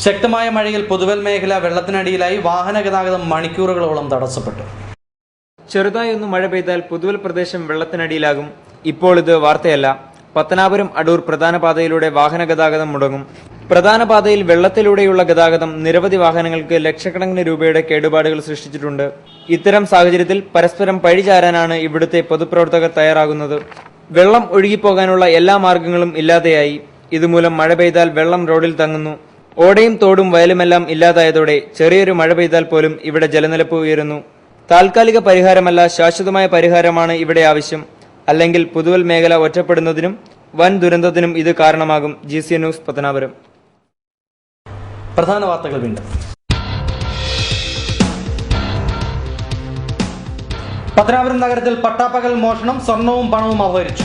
ശക്തമായ മഴയിൽ പൊതുവൽ മേഖല വെള്ളത്തിനടിയിലായി വാഹന ഗതാഗതം മണിക്കൂറുകളോളം തടസ്സപ്പെട്ടു. ചെറുതായി ഒന്ന് മഴ പെയ്താൽ പൊതുവൽ പ്രദേശം വെള്ളത്തിനടിയിലാകും. ഇപ്പോൾ ഇത് വാർത്തയല്ല. പത്തനാപുരം അടൂർ പ്രധാന പാതയിലൂടെ വാഹന ഗതാഗതം മുടങ്ങും. പ്രധാന പാതയിൽ വെള്ളത്തിലൂടെയുള്ള ഗതാഗതം നിരവധി വാഹനങ്ങൾക്ക് ലക്ഷക്കണക്കിന് രൂപയുടെ കേടുപാടുകൾ സൃഷ്ടിച്ചിട്ടുണ്ട്. ഇത്തരം സാഹചര്യത്തിൽ പരസ്പരം പഴിചാരാനാണ് ഇവിടുത്തെ പൊതുപ്രവർത്തകർ തയ്യാറാകുന്നത്. വെള്ളം ഒഴുകിപ്പോകാനുള്ള എല്ലാ മാർഗങ്ങളും ഇല്ലാതെയായി. ഇതുമൂലം മഴ പെയ്താൽ വെള്ളം റോഡിൽ തങ്ങുന്നു. ഓടയും തോടും വയലുമെല്ലാം ഇല്ലാതായതോടെ ചെറിയൊരു മഴ പെയ്താൽ പോലും ഇവിടെ ജലനിരപ്പ് ഉയരുന്നു. താൽക്കാലിക പരിഹാരമല്ല, ശാശ്വതമായ പരിഹാരമാണ് ഇവിടെ ആവശ്യം. അല്ലെങ്കിൽ പൊതുവൽ മേഖല ഒറ്റപ്പെടുന്നതിനും വൻ ദുരന്തത്തിനും ഇത് കാരണമാകും. GCN news Pathanapuram. പ്രധാന വാർത്തകൾ വീണ്ടും. പത്തനാപുരം നഗരത്തിൽ പട്ടാപ്പകൽ മോഷണം, സ്വർണവും പണവും അപഹരിച്ചു.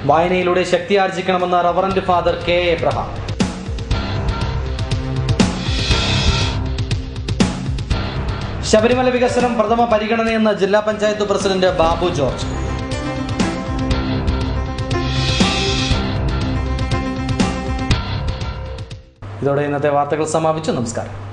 വായനയിലൂടെ ശക്തി ആർജിക്കണമെന്ന reverend father K. Abraham. Sabarimala വികസനം പ്രഥമ പരിഗണനയെന്ന് ജില്ലാ പഞ്ചായത്ത് പ്രസിഡന്റ് ബാബു ജോർജ്. ഇതോടെ ഇന്നത്തെ വാർത്തകൾ സമാപിച്ചു. നമസ്കാരം.